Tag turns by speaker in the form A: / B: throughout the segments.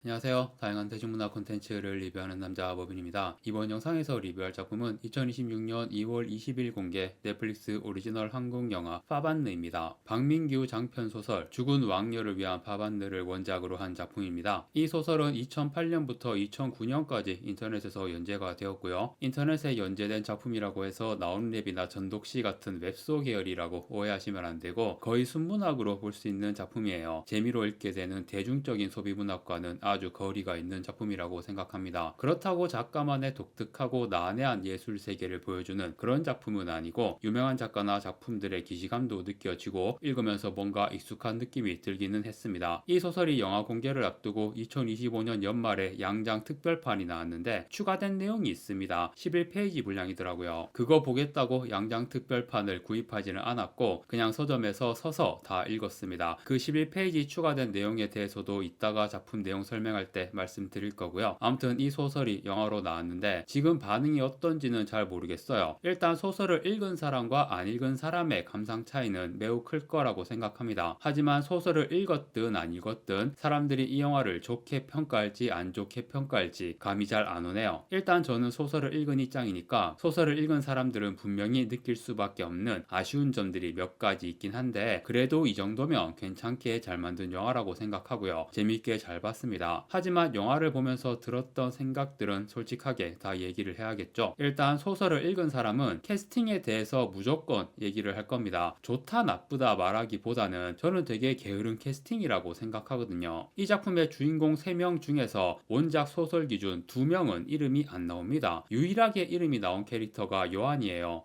A: 안녕하세요. 다양한 대중문화 콘텐츠를 리뷰하는 남자 버빈입니다. 이번 영상에서 리뷰할 작품은 2026년 2월 20일 공개 넷플릭스 오리지널 한국 영화 파반느입니다. 박민규 장편 소설 죽은 왕녀를 위한 파반느를 원작으로 한 작품입니다. 이 소설은 2008년부터 2009년까지 인터넷에서 연재가 되었고요. 인터넷에 연재된 작품이라고 해서 나온랩이나 전독시 같은 웹소 계열이라고 오해하시면 안 되고 거의 순문학으로 볼 수 있는 작품이에요. 재미로 읽게 되는 대중적인 소비 문학과는 아주 거리가 있는 작품이라고 생각합니다. 그렇다고 작가만의 독특하고 난해한 예술 세계를 보여주는 그런 작품은 아니고 유명한 작가나 작품들의 기시감도 느껴지고 읽으면서 뭔가 익숙한 느낌이 들기는 했습니다. 이 소설이 영화 공개를 앞두고 2025년 연말에 양장 특별판이 나왔는데 추가된 내용이 있습니다. 11페이지 분량이더라고요. 그거 보겠다고 양장 특별판을 구입하지는 않았고 그냥 서점에서 서서 다 읽었습니다. 그 11페이지 추가된 내용에 대해서도 이따가 작품 내용 설명할 때 말씀드릴 거고요. 아무튼 이 소설이 영화로 나왔는데 지금 반응이 어떤지는 잘 모르겠어요. 일단 소설을 읽은 사람과 안 읽은 사람의 감상 차이는 매우 클 거라고 생각합니다. 하지만 소설을 읽었든 안 읽었든 사람들이 이 영화를 좋게 평가할지 안 좋게 평가할지 감이 잘 안 오네요. 일단 저는 소설을 읽은 입장이니까 소설을 읽은 사람들은 분명히 느낄 수밖에 없는 아쉬운 점들이 몇 가지 있긴 한데 그래도 이 정도면 괜찮게 잘 만든 영화라고 생각하고요. 재밌게 잘 봤습니다. 하지만 영화를 보면서 들었던 생각들은 솔직하게 다 얘기를 해야겠죠. 일단 소설을 읽은 사람은 캐스팅에 대해서 무조건 얘기를 할 겁니다. 좋다 나쁘다 말하기보다는 저는 되게 게으른 캐스팅이라고 생각하거든요. 이 작품의 주인공 3명 중에서 원작 소설 기준 2명은 이름이 안 나옵니다. 유일하게 이름이 나온 캐릭터가 요한이에요.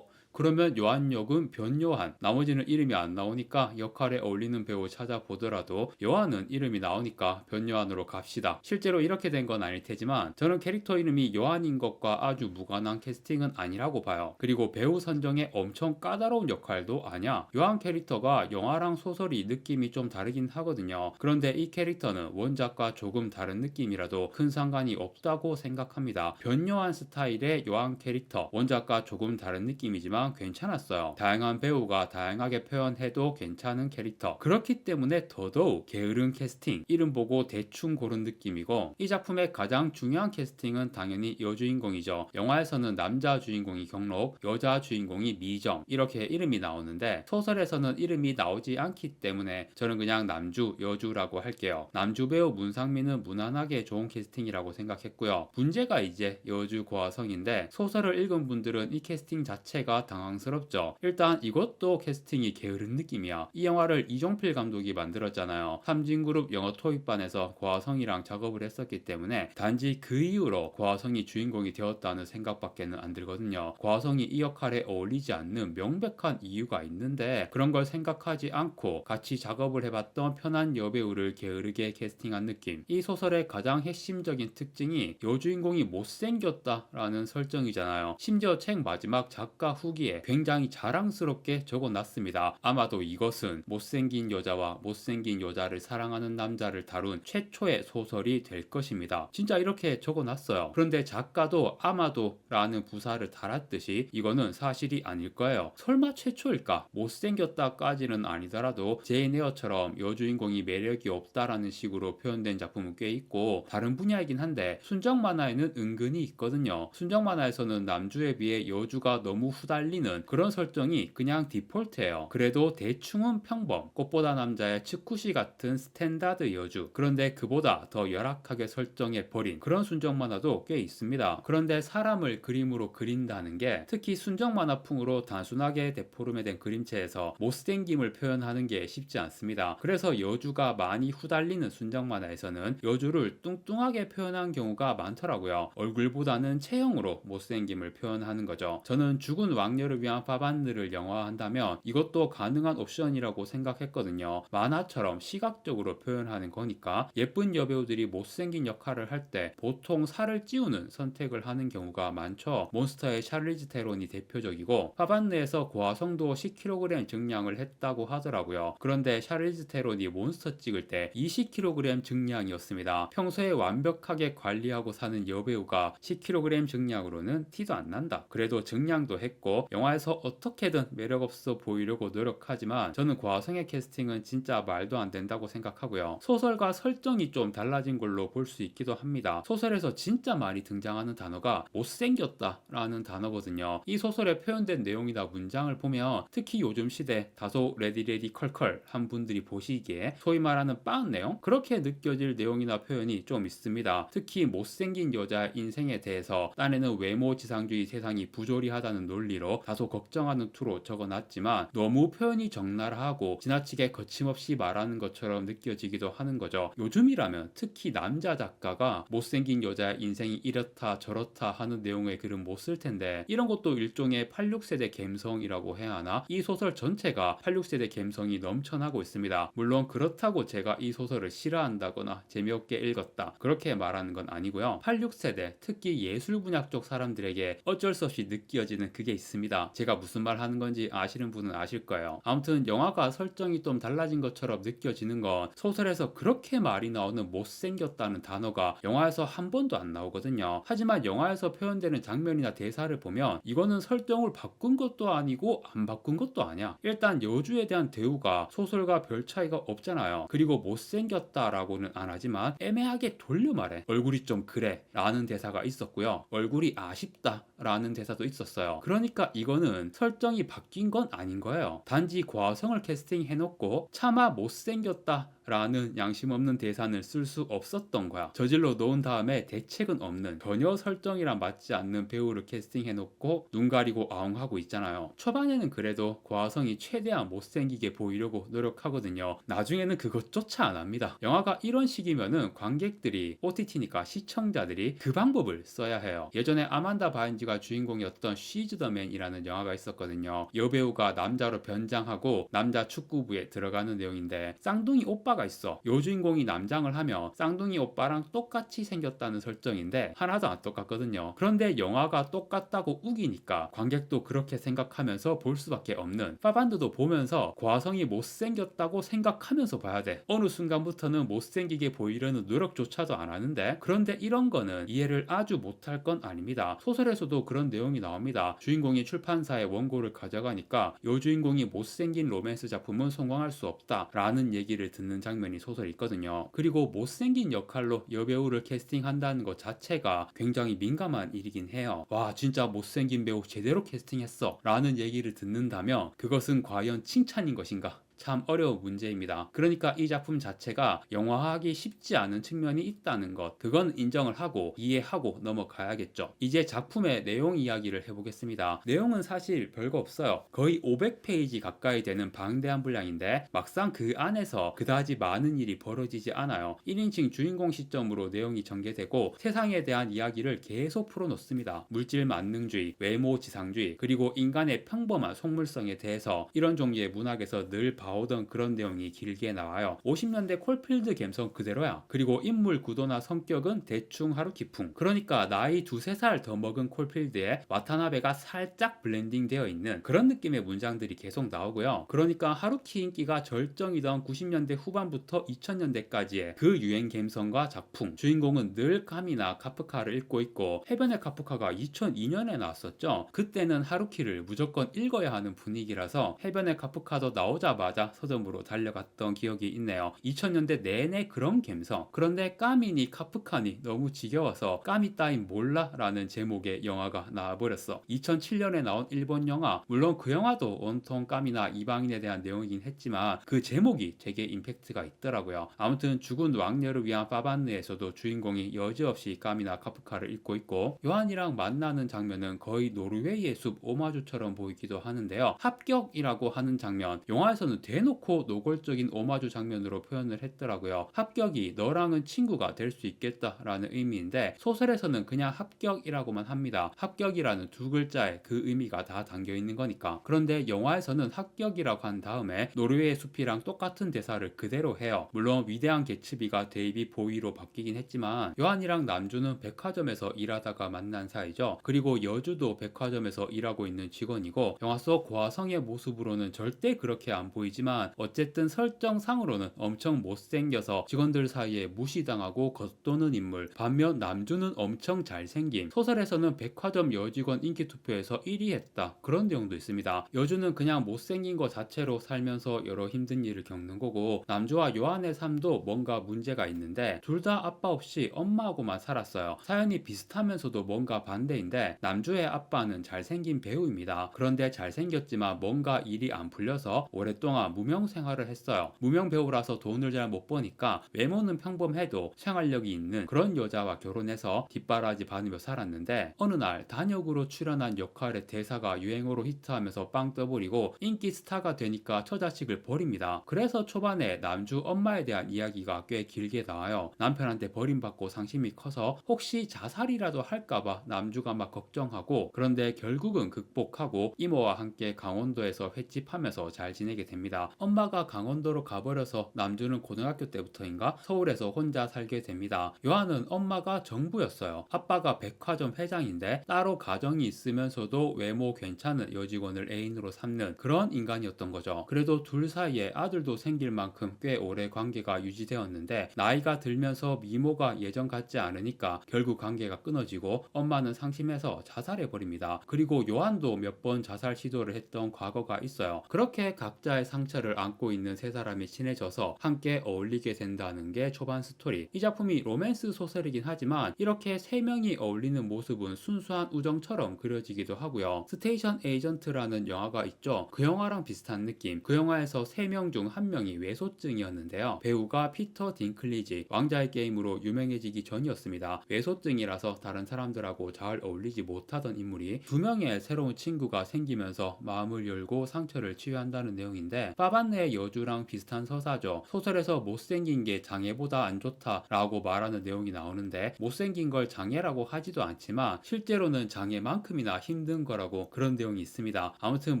A: 그러면 요한 역은 변요한, 나머지는 이름이 안 나오니까 역할에 어울리는 배우 찾아보더라도 요한은 이름이 나오니까 변요한으로 갑시다. 실제로 이렇게 된 건 아닐 테지만 저는 캐릭터 이름이 요한인 것과 아주 무관한 캐스팅은 아니라고 봐요. 그리고 배우 선정에 엄청 까다로운 역할도 아니야. 요한 캐릭터가 영화랑 소설이 느낌이 좀 다르긴 하거든요. 그런데 이 캐릭터는 원작과 조금 다른 느낌이라도 큰 상관이 없다고 생각합니다. 변요한 스타일의 요한 캐릭터, 원작과 조금 다른 느낌이지만 괜찮았어요. 다양한 배우가 다양하게 표현해도 괜찮은 캐릭터. 그렇기 때문에 더더욱 게으른 캐스팅, 이름 보고 대충 고른 느낌이고 이 작품의 가장 중요한 캐스팅은 당연히 여주인공이죠. 영화에서는 남자 주인공이 경록, 여자 주인공이 미정 이렇게 이름이 나오는데 소설에서는 이름이 나오지 않기 때문에 저는 그냥 남주, 여주라고 할게요. 남주 배우 문상민은 무난하게 좋은 캐스팅이라고 생각했고요. 문제가 이제 여주 고아성인데 소설을 읽은 분들은 이 캐스팅 자체가 당황스럽죠. 일단 이것도 캐스팅이 게으른 느낌이야. 이 영화를 이종필 감독이 만들었잖아요. 삼진그룹 영어 토익반에서 고아성이랑 작업을 했었기 때문에 단지 그 이후로 고아성이 주인공이 되었다는 생각밖에는 안 들거든요. 고아성이 이 역할에 어울리지 않는 명백한 이유가 있는데 그런 걸 생각하지 않고 같이 작업을 해봤던 편한 여배우를 게으르게 캐스팅한 느낌. 이 소설의 가장 핵심적인 특징이 여주인공이 못생겼다라는 설정이잖아요. 심지어 책 마지막 작가 후기에 굉장히 자랑스럽게 적어놨습니다. 아마도 이것은 못생긴 여자와 못생긴 여자를 사랑하는 남자를 다룬 최초의 소설이 될 것입니다. 진짜 이렇게 적어놨어요. 그런데 작가도 아마도 라는 부사를 달았듯이 이거는 사실이 아닐 거예요. 설마 최초일까? 못생겼다까지는 아니더라도 제인 에어처럼 여주인공이 매력이 없다라는 식으로 표현된 작품은 꽤 있고 다른 분야이긴 한데 순정 만화에는 은근히 있거든요. 순정 만화에서는 남주에 비해 여주가 너무 후달리는 그런 설정이 그냥 디폴트예요. 그래도 대충은 평범, 꽃보다 남자의 츠쿠시 같은 스탠다드 여주, 그런데 그보다 더 열악하게 설정해 버린 그런 순정 만화도 꽤 있습니다. 그런데 사람을 그림으로 그린다는 게 특히 순정 만화풍으로 단순하게 데포름해된 그림체에서 못생김을 표현하는 게 쉽지 않습니다. 그래서 여주가 많이 후달리는 순정 만화에서는 여주를 뚱뚱하게 표현한 경우가 많더라고요. 얼굴보다는 체형으로 못생김을 표현하는 거죠. 저는 죽은 왕녀를 위한 파반느를 영화화한다면 이것도 가능한 옵션이라고 생각했거든요. 만화처럼 시각적으로 표현하는 거니까 예쁜 여배우들이 못생긴 역할을 할 때 보통 살을 찌우는 선택을 하는 경우가 많죠. 몬스터의 샤를리즈 테론이 대표적이고 파반느에서 고화성도 10kg 증량을 했다고 하더라고요. 그런데 샤를리즈 테론이 몬스터 찍을 때 20kg 증량이었습니다. 평소에 완벽하게 관리하고 사는 여배우가 10kg 증량으로는 티도 안 난다. 그래도 증량도 했고 캐스팅도 영화에서 어떻게든 매력없어 보이려고 노력하지만 저는 고아성의 캐스팅은 진짜 말도 안 된다고 생각하고요. 소설과 설정이 좀 달라진 걸로 볼 수 있기도 합니다. 소설에서 진짜 많이 등장하는 단어가 못생겼다 라는 단어거든요. 이 소설에 표현된 내용이나 문장을 보면 특히 요즘 시대 다소 레디레디 컬컬 한 분들이 보시기에 소위 말하는 빠은 내용? 그렇게 느껴질 내용이나 표현이 좀 있습니다. 특히 못생긴 여자 인생에 대해서 딴에는 외모지상주의 세상이 부조리하다는 논리로 다소 걱정하는 투로 적어놨지만 너무 표현이 적나라하고 지나치게 거침없이 말하는 것처럼 느껴지기도 하는 거죠. 요즘이라면 특히 남자 작가가 못생긴 여자의 인생이 이렇다 저렇다 하는 내용의 글은 못 쓸 텐데 이런 것도 일종의 86세대 감성이라고 해야 하나? 이 소설 전체가 86세대 감성이 넘쳐나고 있습니다. 물론 그렇다고 제가 이 소설을 싫어한다거나 재미없게 읽었다 그렇게 말하는 건 아니고요. 86세대 특히 예술 분야 쪽 사람들에게 어쩔 수 없이 느껴지는 그게 있습니다. 제가 무슨 말 하는 건지 아시는 분은 아실 거예요. 아무튼 영화가 설정이 좀 달라진 것처럼 느껴지는 건 소설에서 그렇게 말이 나오는 못생겼다는 단어가 영화에서 한 번도 안 나오거든요. 하지만 영화에서 표현되는 장면이나 대사를 보면 이거는 설정을 바꾼 것도 아니고 안 바꾼 것도 아니야. 일단 여주에 대한 대우가 소설과 별 차이가 없잖아요. 그리고 못생겼다라고는 안 하지만 애매하게 돌려 말해. 얼굴이 좀 그래 라는 대사가 있었고요. 얼굴이 아쉽다 라는 대사도 있었어요. 그러니까 이거는 설정이 바뀐 건 아닌 거예요. 단지 고아성을 캐스팅해놓고 차마 못생겼다 라는 양심 없는 대사는 쓸 수 없었던 거야. 저질러 놓은 다음에 대책은 없는 전혀 설정이랑 맞지 않는 배우를 캐스팅해놓고 눈 가리고 아웅하고 있잖아요. 초반에는 그래도 고아성이 최대한 못생기게 보이려고 노력하거든요. 나중에는 그것조차 안 합니다. 영화가 이런 식이면은 관객들이 OTT니까 시청자들이 그 방법을 써야 해요. 예전에 아만다 바인지가 주인공이었던 She's the Man이라는 영화가 있었거든요. 여배우가 남자로 변장하고 남자 축구부에 들어가는 내용인데 쌍둥이 오빠가 있어. 여주인공이 남장을 하며 쌍둥이 오빠랑 똑같이 생겼다는 설정인데 하나도 안 똑같거든요. 그런데 영화가 똑같다고 우기니까 관객도 그렇게 생각하면서 볼 수밖에 없는, 파반드도 보면서 고아성이 못생겼다고 생각하면서 봐야 돼. 어느 순간부터는 못생기게 보이려는 노력조차도 안 하는데, 그런데 이런 거는 이해를 아주 못할 건 아닙니다. 소설에서도 그런 내용이 나옵니다. 주인공이 출판사의 원고를 가져가니까 여주인공이 못생긴 로맨스 작품은 성공할 수 없다 라는 얘기를 듣는 장면이 소설에 있거든요. 그리고 못생긴 역할로 여배우를 캐스팅한다는 것 자체가 굉장히 민감한 일이긴 해요. 와, 진짜 못생긴 배우 제대로 캐스팅했어 라는 얘기를 듣는다면 그것은 과연 칭찬인 것인가? 참 어려운 문제입니다. 그러니까 이 작품 자체가 영화화하기 쉽지 않은 측면이 있다는 것, 그건 인정을 하고 이해하고 넘어가야겠죠. 이제 작품의 내용 이야기를 해보겠습니다. 내용은 사실 별거 없어요. 거의 500페이지 가까이 되는 방대한 분량인데 막상 그 안에서 그다지 많은 일이 벌어지지 않아요. 1인칭 주인공 시점으로 내용이 전개되고 세상에 대한 이야기를 계속 풀어놓습니다. 물질 만능주의, 외모 지상주의, 그리고 인간의 평범한 속물성에 대해서 이런 종류의 문학에서 늘 봐오던 그런 내용이 길게 나와요. 50년대 콜필드 감성 그대로야. 그리고 인물 구도나 성격은 대충 하루키풍. 그러니까 나이 2~3살 더 먹은 콜필드에 와타나베가 살짝 블렌딩 되어 있는 그런 느낌의 문장들이 계속 나오고요. 그러니까 하루키 인기가 절정이던 90년대 후반부터 2000년대까지의 그 유행 감성과 작품, 주인공은 늘 카미나 카프카를 읽고 있고, 해변의 카프카가 2002년에 나왔었죠. 그때는 하루키를 무조건 읽어야 하는 분위기라서 해변의 카프카도 나오자마자 서점으로 달려갔던 기억이 있네요. 2000년대 내내 그런 감성. 그런데 까미니 카프카니 너무 지겨워서 까미 따윈 몰라 라는 제목의 영화가 나와버렸어. 2007년에 나온 일본 영화, 물론 그 영화도 온통 까미나 이방인에 대한 내용이긴 했지만 그 제목이 되게 임팩트가 있더라고요. 아무튼 죽은 왕녀를 위한 파반느에서도 주인공이 여지없이 까미나 카프카를 읽고 있고, 요한이랑 만나는 장면은 거의 노르웨이의 숲 오마주처럼 보이기도 하는데요. 합격이라고 하는 장면, 영화에서는 대놓고 노골적인 오마주 장면으로 표현을 했더라고요. 합격이 너랑은 친구가 될 수 있겠다라는 의미인데 소설에서는 그냥 합격이라고만 합니다. 합격이라는 두 글자에 그 의미가 다 담겨 있는 거니까. 그런데 영화에서는 합격이라고 한 다음에 노르웨이의 숲이랑 똑같은 대사를 그대로 해요. 물론 위대한 개츠비가 데이비 보이로 바뀌긴 했지만 요한이랑 남주는 백화점에서 일하다가 만난 사이죠. 그리고 여주도 백화점에서 일하고 있는 직원이고 영화 속 고아성의 모습으로는 절대 그렇게 안 보이지 보이지만 어쨌든 설정상으로는 엄청 못생겨서 직원들 사이에 무시당하고 겉도는 인물. 반면 남주는 엄청 잘생김. 소설에서는 백화점 여직원 인기 투표에서 1위 했다. 그런 내용도 있습니다. 여주는 그냥 못생긴 것 자체로 살면서 여러 힘든 일을 겪는 거고, 남주와 요한의 삶도 뭔가 문제가 있는데 둘 다 아빠 없이 엄마하고만 살았어요. 사연이 비슷하면서도 뭔가 반대인데, 남주의 아빠는 잘생긴 배우입니다. 그런데 잘생겼지만 뭔가 일이 안 풀려서 오랫동안 무명 생활을 했어요. 무명 배우라서 돈을 잘 못 버니까 외모는 평범해도 생활력이 있는 그런 여자와 결혼해서 뒷바라지 받으며 살았는데, 어느 날 단역으로 출연한 역할의 대사가 유행어로 히트하면서 빵 떠버리고 인기 스타가 되니까 처자식을 버립니다. 그래서 초반에 남주 엄마에 대한 이야기가 꽤 길게 나와요. 남편한테 버림받고 상심이 커서 혹시 자살이라도 할까봐 남주가 막 걱정하고, 그런데 결국은 극복하고 이모와 함께 강원도에서 횟집하면서 잘 지내게 됩니다. 엄마가 강원도로 가버려서 남주는 고등학교 때부터인가 서울에서 혼자 살게 됩니다. 요한은 엄마가 정부였어요. 아빠가 백화점 회장인데 따로 가정이 있으면서도 외모 괜찮은 여직원을 애인으로 삼는 그런 인간이었던 거죠. 그래도 둘 사이에 아들도 생길 만큼 꽤 오래 관계가 유지되었는데, 나이가 들면서 미모가 예전 같지 않으니까 결국 관계가 끊어지고 엄마는 상심해서 자살해버립니다. 그리고 요한도 몇 번 자살 시도를 했던 과거가 있어요. 그렇게 각자의 상처를 안고 있는 세 사람이 친해져서 함께 어울리게 된다는 게 초반 스토리. 이 작품이 로맨스 소설이긴 하지만 이렇게 세 명이 어울리는 모습은 순수한 우정처럼 그려지기도 하고요. 스테이션 에이전트라는 영화가 있죠. 그 영화랑 비슷한 느낌. 그 영화에서 세 명 중 한 명이 외소증이었는데요. 배우가 피터 딩클리지, 왕자의 게임으로 유명해지기 전이었습니다. 외소증이라서 다른 사람들하고 잘 어울리지 못하던 인물이 두 명의 새로운 친구가 생기면서 마음을 열고 상처를 치유한다는 내용인데, 파반네의 여주랑 비슷한 서사죠. 소설에서 못생긴 게 장애보다 안 좋다라고 말하는 내용이 나오는데, 못생긴 걸 장애라고 하지도 않지만 실제로는 장애만큼이나 힘든 거라고 그런 내용이 있습니다. 아무튼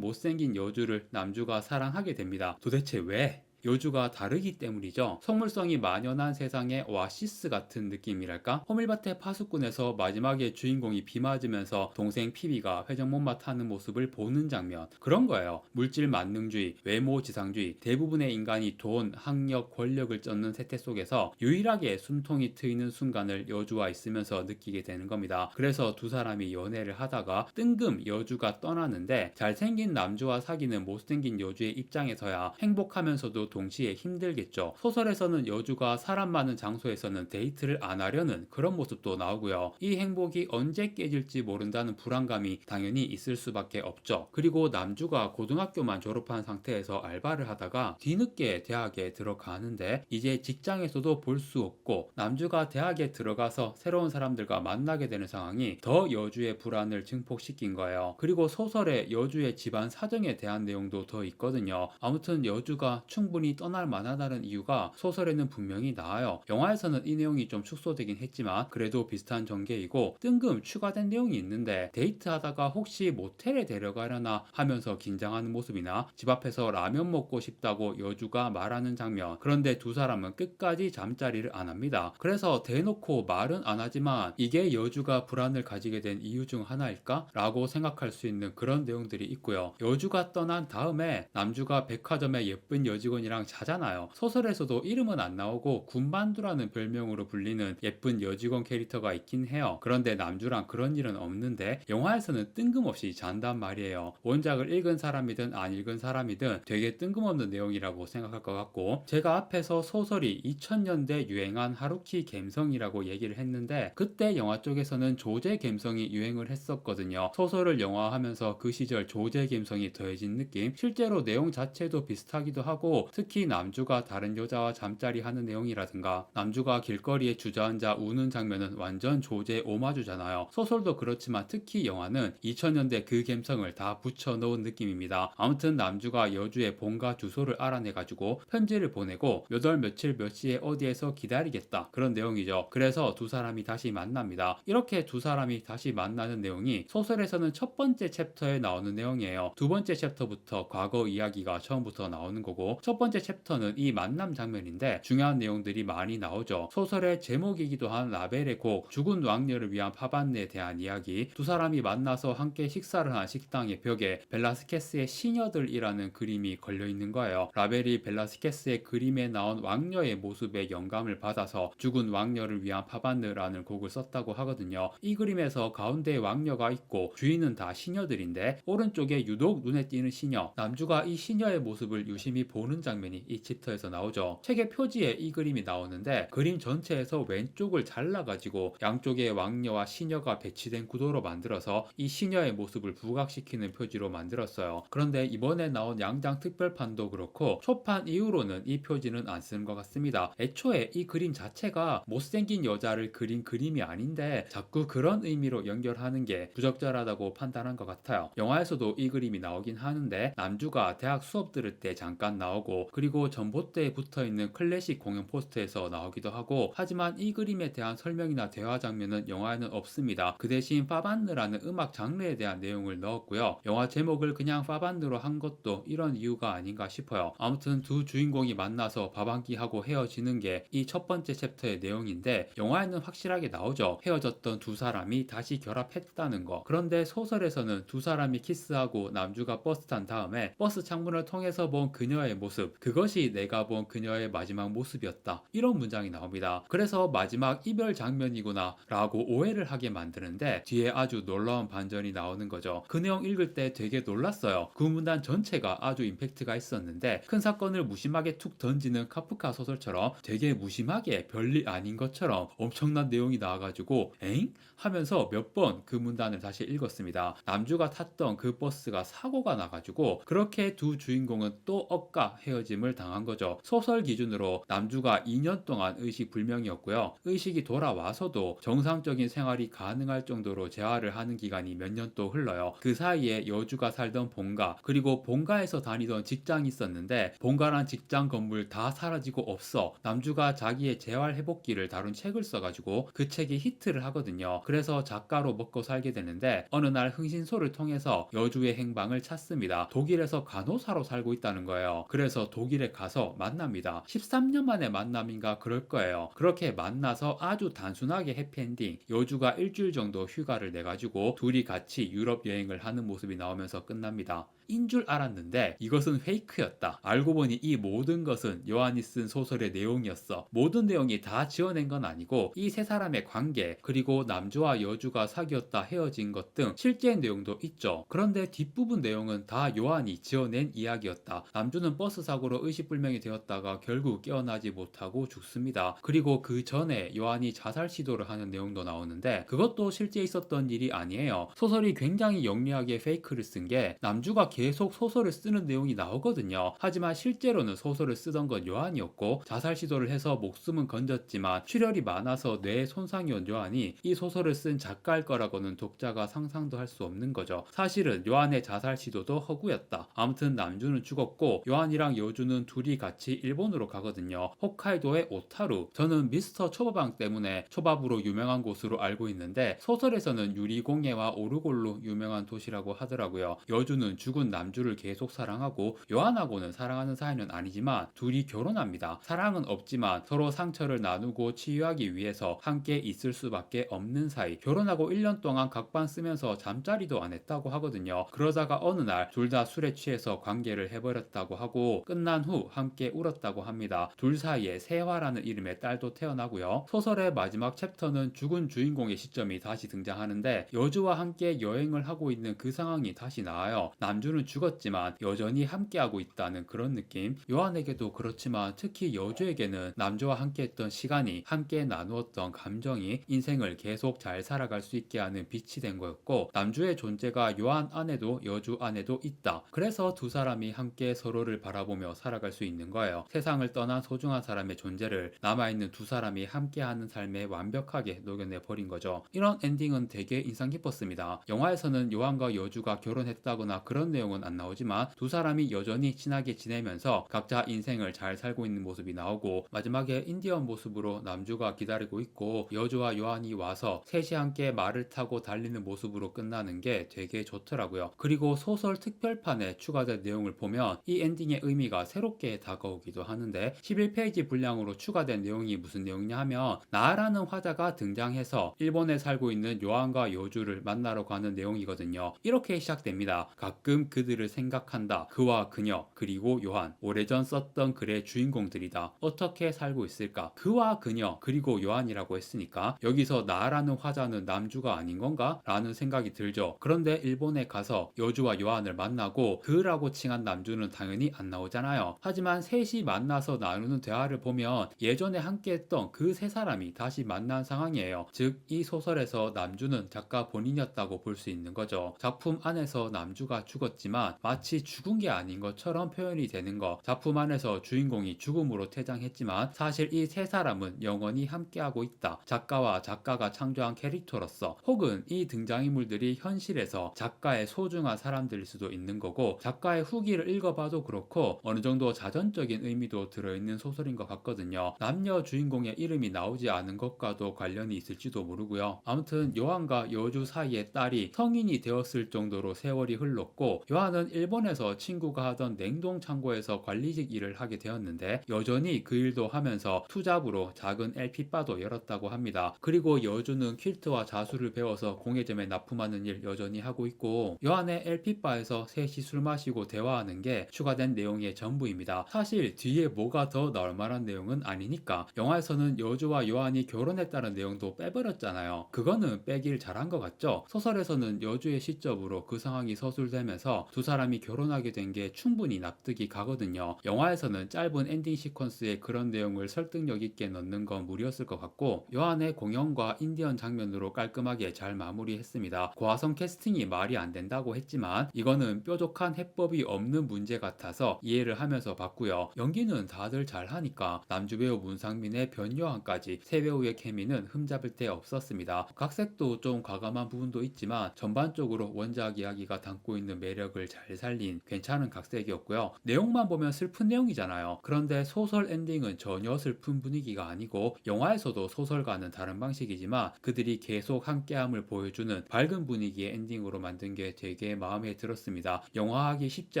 A: 못생긴 여주를 남주가 사랑하게 됩니다. 도대체 왜? 여주가 다르기 때문이죠. 속물성이 만연한 세상의 오아시스 같은 느낌이랄까? 호밀밭의 파수꾼에서 마지막에 주인공이 비 맞으면서 동생 피비가 회전목마 타는 모습을 보는 장면, 그런 거예요. 물질 만능주의, 외모 지상주의, 대부분의 인간이 돈, 학력, 권력을 쫓는 세태 속에서 유일하게 숨통이 트이는 순간을 여주와 있으면서 느끼게 되는 겁니다. 그래서 두 사람이 연애를 하다가 뜬금 여주가 떠나는데, 잘생긴 남주와 사귀는 못생긴 여주의 입장에서야 행복하면서도 동시에 힘들겠죠. 소설에서는 여주가 사람 많은 장소에서는 데이트를 안 하려는 그런 모습도 나오고요. 이 행복이 언제 깨질지 모른다는 불안감이 당연히 있을 수밖에 없죠. 그리고 남주가 고등학교만 졸업한 상태에서 알바를 하다가 뒤늦게 대학에 들어가는데, 이제 직장에서도 볼 수 없고 남주가 대학에 들어가서 새로운 사람들과 만나게 되는 상황이 더 여주의 불안을 증폭시킨 거예요. 그리고 소설에 여주의 집안 사정에 대한 내용도 더 있거든요. 아무튼 여주가 충분히 떠날 만하다는 이유가 소설에는 분명히 나와요. 영화에서는 이 내용이 좀 축소되긴 했지만 그래도 비슷한 전개이고, 뜬금 추가된 내용이 있는데, 데이트하다가 혹시 모텔에 데려가려나 하면서 긴장하는 모습이나 집 앞에서 라면 먹고 싶다고 여주가 말하는 장면. 그런데 두 사람은 끝까지 잠자리를 안 합니다. 그래서 대놓고 말은 안 하지만 이게 여주가 불안을 가지게 된 이유 중 하나일까? 라고 생각할 수 있는 그런 내용들이 있고요. 여주가 떠난 다음에 남주가 백화점의 예쁜 여직원이랑 자잖아요. 소설에서도 이름은 안 나오고 군반두라는 별명으로 불리는 예쁜 여직원 캐릭터가 있긴 해요. 그런데 남주랑 그런 일은 없는데 영화에서는 뜬금없이 잔단 말이에요. 원작을 읽은 사람이든 안 읽은 사람이든 되게 뜬금없는 내용이라고 생각할 것 같고, 제가 앞에서 소설이 2000년대 유행한 하루키 갬성이라고 얘기를 했는데, 그때 영화 쪽에서는 조제 갬성이 유행을 했었거든요. 소설을 영화하면서 그 시절 조제 갬성이 더해진 느낌? 실제로 내용 자체도 비슷하기도 하고, 특히 남주가 다른 여자와 잠자리 하는 내용이라든가 남주가 길거리에 주저앉아 우는 장면은 완전 조제 오마주잖아요. 소설도 그렇지만 특히 영화는 2000년대 그 감성을 다 붙여놓은 느낌입니다. 아무튼 남주가 여주의 본가 주소를 알아내가지고 편지를 보내고 몇 월 며칠 몇 시에 어디에서 기다리겠다, 그런 내용이죠. 그래서 두 사람이 다시 만납니다. 이렇게 두 사람이 다시 만나는 내용이 소설에서는 첫 번째 챕터에 나오는 내용이에요. 두 번째 챕터부터 과거 이야기가 처음부터 나오는 거고, 첫 번째 번째 챕터는 이 만남 장면인데 중요한 내용들이 많이 나오죠. 소설의 제목이기도 한 라벨의 곡 죽은 왕녀를 위한 파반네에 대한 이야기, 두 사람이 만나서 함께 식사를 한 식당의 벽에 벨라스케스의 시녀들이라는 그림이 걸려 있는 거예요. 라벨이 벨라스케스의 그림에 나온 왕녀의 모습에 영감을 받아서 죽은 왕녀를 위한 파반느라는 곡을 썼다고 하거든요. 이 그림에서 가운데에 왕녀가 있고 주인은 다 시녀들인데 오른쪽에 유독 눈에 띄는 시녀, 남주가 이 시녀의 모습을 유심히 보는 장면이 이 챕터에서 나오죠. 책의 표지에 이 그림이 나오는데 그림 전체에서 왼쪽을 잘라가지고 양쪽에 왕녀와 시녀가 배치된 구도로 만들어서 이 시녀의 모습을 부각시키는 표지로 만들었어요. 그런데 이번에 나온 양장 특별판도 그렇고 초판 이후로는 이 표지는 안 쓰는 것 같습니다. 애초에 이 그림 자체가 못생긴 여자를 그린 그림이 아닌데 자꾸 그런 의미로 연결하는 게 부적절하다고 판단한 것 같아요. 영화에서도 이 그림이 나오긴 하는데 남주가 대학 수업 들을 때 잠깐 나오고 그리고 전봇대에 붙어있는 클래식 공연 포스터에서 나오기도 하고 하지만 이 그림에 대한 설명이나 대화 장면은 영화에는 없습니다. 그 대신 파반느라는 음악 장르에 대한 내용을 넣었고요. 영화 제목을 그냥 파반느로 한 것도 이런 이유가 아닌가 싶어요. 아무튼 두 주인공이 만나서 밥 한 끼 하고 헤어지는 게 이 첫 번째 챕터의 내용인데 영화에는 확실하게 나오죠. 헤어졌던 두 사람이 다시 결합했다는 거. 그런데 소설에서는 두 사람이 키스하고 남주가 버스 탄 다음에 버스 창문을 통해서 본 그녀의 모습, 그것이 내가 본 그녀의 마지막 모습이었다, 이런 문장이 나옵니다. 그래서 마지막 이별 장면이구나 라고 오해를 하게 만드는데 뒤에 아주 놀라운 반전이 나오는 거죠. 그 내용 읽을 때 되게 놀랐어요. 그 문단 전체가 아주 임팩트가 있었는데 큰 사건을 무심하게 툭 던지는 카프카 소설처럼 되게 무심하게 별일 아닌 것처럼 엄청난 내용이 나와가지고 엥? 하면서 몇 번 그 문단을 다시 읽었습니다. 남주가 탔던 그 버스가 사고가 나가지고 그렇게 두 주인공은 또 억까 헤어짐을 당한 거죠. 소설 기준으로 남주가 2년 동안 의식불명이었고요. 의식이 돌아와서도 정상적인 생활이 가능할 정도로 재활을 하는 기간이 몇 년 또 흘러요. 그 사이에 여주가 살던 본가, 그리고 본가에서 다니던 직장이 있었는데 본가란 직장 건물 다 사라지고 없어. 남주가 자기의 재활 회복기를 다룬 책을 써가지고 그 책이 히트를 하거든요. 그래서 작가로 먹고 살게 되는데 어느 날 흥신소를 통해서 여주의 행방을 찾습니다. 독일에서 간호사로 살고 있다는 거예요. 그래서 독일에 가서 만납니다. 13년 만에 만남인가 그럴 거예요. 그렇게 만나서 아주 단순하게 해피엔딩, 여주가 일주일 정도 휴가를 내가지고 둘이 같이 유럽 여행을 하는 모습이 나오면서 끝납니다. 인 줄 알았는데 이것은 페이크였다. 알고 보니 이 모든 것은 요한이 쓴 소설의 내용이었어. 모든 내용이 다 지어낸 건 아니고 이 세 사람의 관계, 그리고 남주와 여주가 사귀었다 헤어진 것 등 실제 내용도 있죠. 그런데 뒷부분 내용은 다 요한이 지어낸 이야기였다. 남주는 버스 사고로 의식불명이 되었다가 결국 깨어나지 못하고 죽습니다. 그리고 그 전에 요한이 자살 시도를 하는 내용도 나오는데 그것도 실제 있었던 일이 아니에요. 소설이 굉장히 영리하게 페이크를 쓴 게 남주가 계속 소설을 쓰는 내용이 나오거든요. 하지만 실제로는 소설을 쓰던 건 요한이었고 자살 시도를 해서 목숨은 건졌지만 출혈이 많아서 뇌에 손상이 온 요한이 이 소설을 쓴 작가일 거라고는 독자가 상상도 할 수 없는 거죠. 사실은 요한의 자살 시도도 허구였다. 아무튼 남주는 죽었고 요한이랑 여주는 둘이 같이 일본으로 가거든요. 홋카이도의 오타루. 저는 미스터 초밥왕 때문에 초밥으로 유명한 곳으로 알고 있는데 소설에서는 유리공예와 오르골로 유명한 도시라고 하더라고요. 여주는 죽은 남주를 계속 사랑하고 요한하고는 사랑하는 사이는 아니지만 둘이 결혼합니다. 사랑은 없지만 서로 상처를 나누고 치유하기 위해서 함께 있을 수밖에 없는 사이. 결혼하고 1년 동안 각방 쓰면서 잠자리도 안 했다고 하거든요. 그러다가 어느 날 둘 다 술에 취해서 관계를 해버렸다고 하고 끝난 후 함께 울었다고 합니다. 둘 사이에 세화라는 이름의 딸도 태어나고요. 소설의 마지막 챕터는 죽은 주인공의 시점이 다시 등장하는데 여주와 함께 여행을 하고 있는 그 상황이 다시 나와요. 남주는 죽었지만 여전히 함께하고 있다는 그런 느낌. 요한에게도 그렇지만 특히 여주에게는 남주와 함께했던 시간이, 함께 나누었던 감정이 인생을 계속 잘 살아갈 수 있게 하는 빛이 된 거였고 남주의 존재가 요한 안에도 여주 안에도 있다. 그래서 두 사람이 함께 서로를 바라보며 살아갈 수 있는 거예요. 세상을 떠난 소중한 사람의 존재를 남아있는 두 사람이 함께하는 삶에 완벽하게 녹여내 버린 거죠. 이런 엔딩은 되게 인상 깊었습니다. 영화에서는 요한과 여주가 결혼했다거나 그런 내용은 안 나오지만 두 사람이 여전히 친하게 지내면서 각자 인생을 잘 살고 있는 모습이 나오고 마지막에 인디언 모습으로 남주가 기다리고 있고 여주와 요한이 와서 셋이 함께 말을 타고 달리는 모습으로 끝나는 게 되게 좋더라고요. 그리고 소설 특별판에 추가된 내용을 보면 이 엔딩의 의미가 스토리가 새롭게 다가오기도 하는데 11페이지 분량으로 추가된 내용이 무슨 내용이냐 하면 나라는 화자가 등장해서 일본에 살고 있는 요한과 여주를 만나러 가는 내용이거든요. 이렇게 시작됩니다. 가끔 그들을 생각한다. 그와 그녀 그리고 요한 오래전 썼던 글의 주인공들이다. 어떻게 살고 있을까? 그와 그녀 그리고 요한이라고 했으니까 여기서 나라는 화자는 남주가 아닌 건가? 라는 생각이 들죠. 그런데 일본에 가서 여주와 요한을 만나고 그라고 칭한 남주는 당연히 안 나오잖아요. 하지만 셋이 만나서 나누는 대화를 보면 예전에 함께했던 그 세 사람이 다시 만난 상황이에요. 즉 이 소설에서 남주는 작가 본인이었다고 볼 수 있는 거죠. 작품 안에서 남주가 죽었지만 마치 죽은 게 아닌 것처럼 표현이 되는 거. 작품 안에서 주인공이 죽음으로 퇴장했지만 사실 이 세 사람은 영원히 함께하고 있다. 작가와 작가가 창조한 캐릭터로서 혹은 이 등장인물들이 현실에서 작가의 소중한 사람들일 수도 있는 거고 작가의 후기를 읽어봐도 그렇고 어느 정도 자전적인 의미도 들어있는 소설인 것 같거든요. 남녀 주인공의 이름이 나오지 않은 것과도 관련이 있을지도 모르고요. 아무튼 요한과 여주 사이의 딸이 성인이 되었을 정도로 세월이 흘렀고 요한은 일본에서 친구가 하던 냉동 창고에서 관리직 일을 하게 되었는데 여전히 그 일도 하면서 투잡으로 작은 LP바도 열었다고 합니다. 그리고 여주는 퀼트와 자수를 배워서 공예점에 납품하는 일 여전히 하고 있고 요한의 LP바에서 셋이 술 마시고 대화하는 게 추가된 내용의 전부입니다. 사실 뒤에 뭐가 더 나올 만한 내용은 아니니까 영화에서는 여주와 요한이 결혼했다는 내용도 빼버렸잖아요. 그거는 빼길 잘한 것 같죠? 소설에서는 여주의 시점으로 그 상황이 서술되면서 두 사람이 결혼하게 된 게 충분히 납득이 가거든요. 영화에서는 짧은 엔딩 시퀀스에 그런 내용을 설득력 있게 넣는 건 무리였을 것 같고 요한의 공연과 인디언 장면으로 깔끔하게 잘 마무리했습니다. 고화성 캐스팅이 말이 안 된다고 했지만 이거는 뾰족한 해법이 없는 문제 같아서 이해를 하면서 봤고요. 연기는 다들 잘하니까 남주배우 문상민의 변요한까지 세 배우의 케미는 흠잡을 데 없었습니다. 각색도 좀 과감한 부분도 있지만 전반적으로 원작 이야기가 담고 있는 매력을 잘 살린 괜찮은 각색이었고요. 내용만 보면 슬픈 내용이잖아요. 그런데 소설 엔딩은 전혀 슬픈 분위기가 아니고 영화에서도 소설과는 다른 방식이지만 그들이 계속 함께함을 보여주는 밝은 분위기의 엔딩으로 만든 게 되게 마음에 들었습니다. 영화하기 쉽지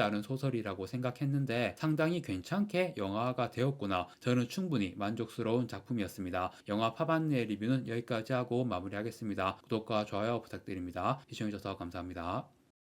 A: 않은 소설이라고 생각했는데 상당히 괜찮게 영화가 되었구나. 저는 충분히 만족스러운 작품이었습니다. 영화 파반네의 리뷰는 여기까지 하고 마무리하겠습니다. 구독과 좋아요 부탁드립니다. 시청해주셔서 감사합니다.